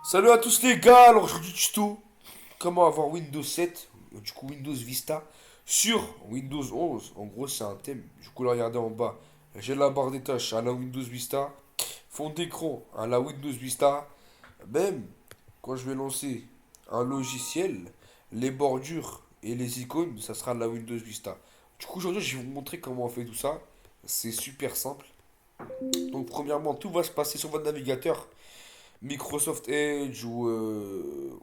Salut à tous les gars, alors je vous dis tuto comment avoir Windows 7, du coup Windows Vista, sur Windows 11. En gros c'est un thème, du coup là regardez en bas, j'ai la barre des tâches à la Windows Vista, fond d'écran à la Windows Vista, même quand je vais lancer un logiciel, les bordures et les icônes, ça sera la Windows Vista. Du coup aujourd'hui je vais vous montrer comment on fait tout ça, c'est super simple. Donc premièrement tout va se passer sur votre navigateur. Microsoft Edge ou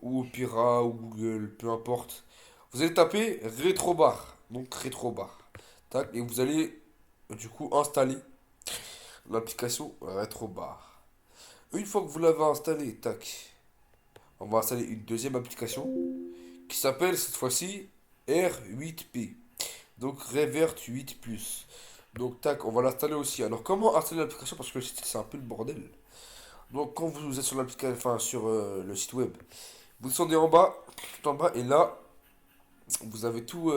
Opera ou Google, peu importe. Vous allez taper Retrobar, donc Retrobar. Tac, et vous allez du coup installer l'application Retrobar. Une fois que vous l'avez installé, tac, on va installer une deuxième application qui s'appelle cette fois-ci R8P. Donc Revert 8 Plus. Donc tac, on va l'installer aussi. Alors comment installer l'application parce que le site c'est un peu le bordel. Donc quand vous êtes sur l'application, enfin sur le site web, vous descendez en bas, tout en bas, et là, vous avez tous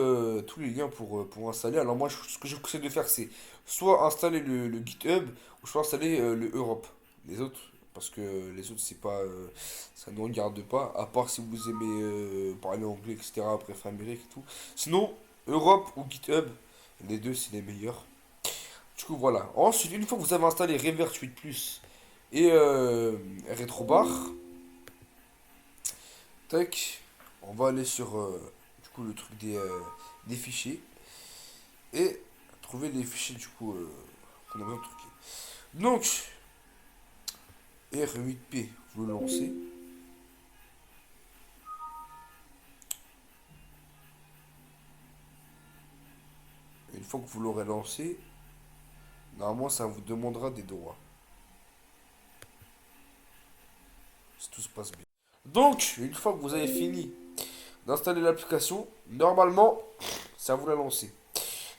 les liens pour installer. Alors moi, ce que je vous conseille de faire, c'est soit installer le GitHub, ou soit installer le Europe. Les autres, parce que les autres, c'est pas, ça ne regarde pas, à part si vous aimez parler anglais, etc., bref, Amérique et tout. Sinon, Europe ou GitHub, les deux, c'est les meilleurs. Du coup, voilà. Ensuite, une fois que vous avez installé Revert 8 Plus et Retrobar, tac, on va aller sur du coup le truc des fichiers et trouver les fichiers du coup qu'on a besoin de truquer. Donc R8P, vous le lancez. Une fois que vous l'aurez lancé, normalement ça vous demandera des droits. Si tout se passe bien. Donc, une fois que vous avez fini d'installer l'application, normalement, ça vous l'a lancé.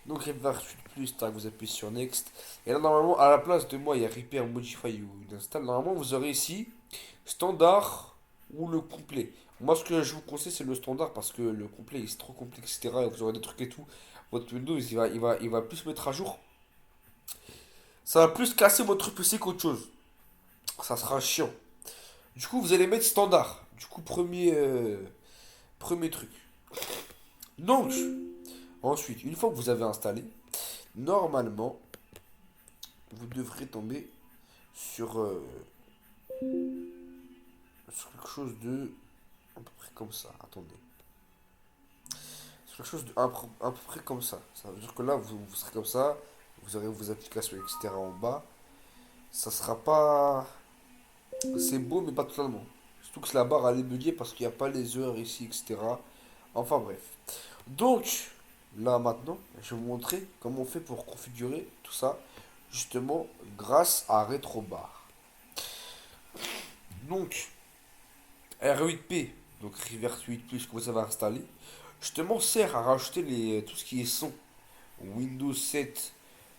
Donc Reaper Plus, tac, vous appuyez sur Next. Et là, normalement, à la place de moi, il y a Repair, Modify ou Install. Normalement, vous aurez ici standard ou le complet. Moi, ce que je vous conseille, c'est le standard parce que le complet, il est trop complexe, etc. Et vous aurez des trucs et tout. Votre Windows, il va plus se mettre à jour. Ça va plus casser votre PC qu'autre chose. Ça sera chiant. Du coup, vous allez mettre standard. Du coup, premier truc. Donc, ensuite, une fois que vous avez installé, normalement, vous devrez tomber sur, sur quelque chose de à peu près comme ça. Attendez. Sur quelque chose de à peu près comme ça. Ça veut dire que là, vous serez comme ça. Vous aurez vos applications, etc. en bas. Ça sera pas. C'est beau, mais pas totalement. Surtout que la barre elle est buggée parce qu'il n'y a pas les heures ici, etc. Enfin bref. Donc, là maintenant, je vais vous montrer comment on fait pour configurer tout ça. Justement, grâce à Retrobar. Donc, R8P, donc Reverse 8 Plus que vous avez installé, justement sert à rajouter tout ce qui est son. Windows 7,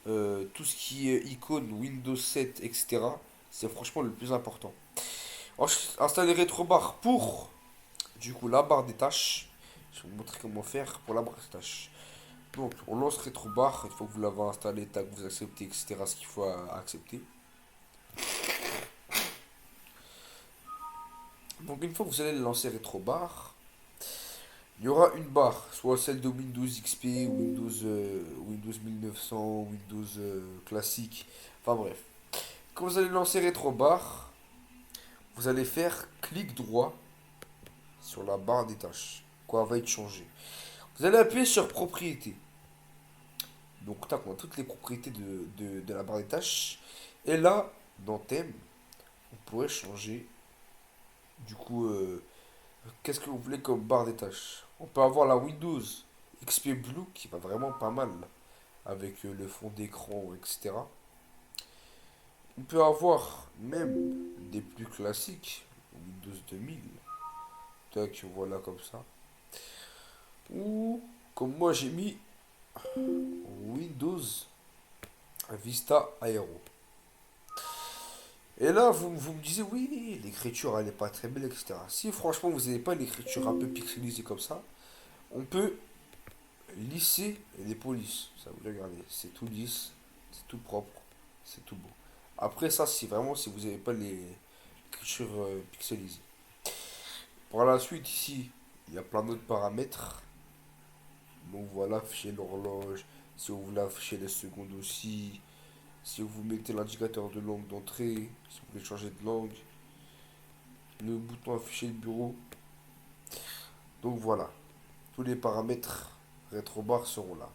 tout ce qui est icône, Windows 7, etc. C'est franchement le plus important. Ensuite, installer Retrobar pour, du coup, la barre des tâches. Je vais vous montrer comment faire pour la barre des tâches. Donc, on lance Retrobar, une fois que vous l'avez installé, tac, vous acceptez, etc. Ce qu'il faut accepter. Donc, une fois que vous allez lancer Retrobar, il y aura une barre, soit celle de Windows XP, Windows 1900, Windows classique, enfin bref. Quand vous allez lancer Retrobar, vous allez faire clic droit sur la barre des tâches. Quoi va être changé. Vous allez appuyer sur propriétés. Donc tac, on a toutes les propriétés de la barre des tâches. Et là, dans thème, on pourrait changer du coup qu'est-ce que vous voulez comme barre des tâches. On peut avoir la Windows XP Blue qui va vraiment pas mal avec le fond d'écran, etc. On peut avoir même des plus classiques, Windows 2000, tac, voilà comme ça. Ou comme moi j'ai mis Windows Vista Aero. Et là, vous me disiez, oui, l'écriture elle n'est pas très belle, etc. Si franchement vous n'avez pas l'écriture un peu pixelisée comme ça, on peut lisser les polices. Ça vous regardez, c'est tout lisse, c'est tout propre, c'est tout beau. Après ça, si vraiment si vous n'avez pas l'écriture pixelisée. Par la suite, ici, il y a plein d'autres paramètres. Donc voilà, afficher l'horloge. Si vous voulez afficher les secondes aussi. Si vous mettez l'indicateur de langue d'entrée. Si vous voulez changer de langue. Le bouton afficher le bureau. Donc voilà. Tous les paramètres rétrobar seront là.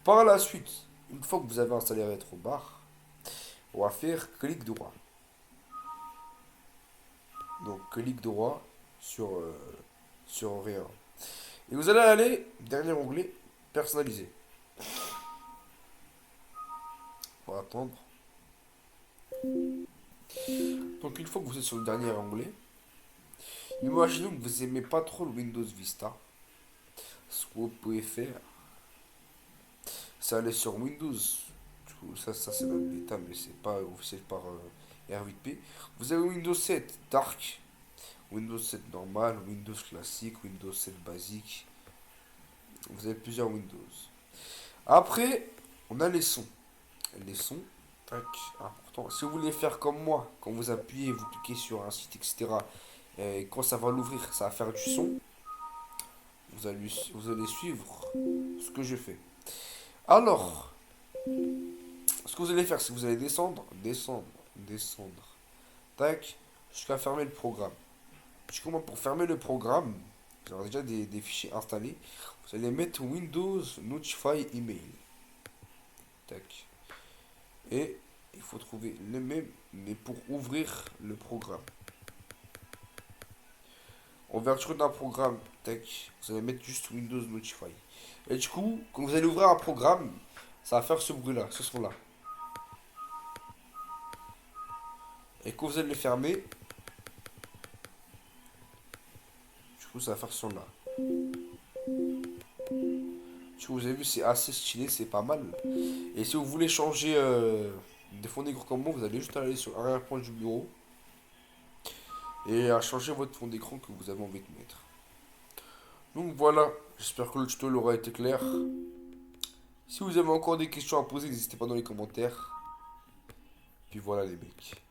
Par la suite, une fois que vous avez installé rétrobar, on va faire clic droit. Donc clic droit sur rien. Et vous allez aller, dernier onglet, personnaliser. On va attendre. Donc une fois que vous êtes sur le dernier onglet, imaginons que vous aimez pas trop le Windows Vista. Ce que vous pouvez faire, c'est aller sur Windows. Ça c'est la bêta, mais c'est pas officiel par R8P. Vous avez Windows 7 Dark, Windows 7 normal, Windows classique, Windows 7 basique. Vous avez plusieurs Windows. Après, on a les sons. Les sons, tac, important. Si vous voulez faire comme moi, quand vous appuyez, vous cliquez sur un site, etc. Et quand ça va l'ouvrir, ça va faire du son. Vous allez suivre ce que je fais. Alors, ce que vous allez faire, c'est que vous allez descendre, tac, jusqu'à fermer le programme. Jusqu'au pour fermer le programme, vous avez déjà des fichiers installés. Vous allez mettre Windows Notify Email. Tac. Et il faut trouver le même, mais pour ouvrir le programme. Ouverture d'un programme, tac, vous allez mettre juste Windows Notify. Et du coup, quand vous allez ouvrir un programme, ça va faire ce bruit-là, ce son-là. Et quand vous allez le fermer, du coup, ça va faire ce son-là. Du coup, vous avez vu, c'est assez stylé, c'est pas mal. Et si vous voulez changer des fonds d'écran comme moi, vous allez juste aller sur l'arrière-plan du bureau et à changer votre fond d'écran que vous avez envie de mettre. Donc voilà, j'espère que le tuto aura été clair. Si vous avez encore des questions à poser, n'hésitez pas dans les commentaires. Puis voilà les mecs.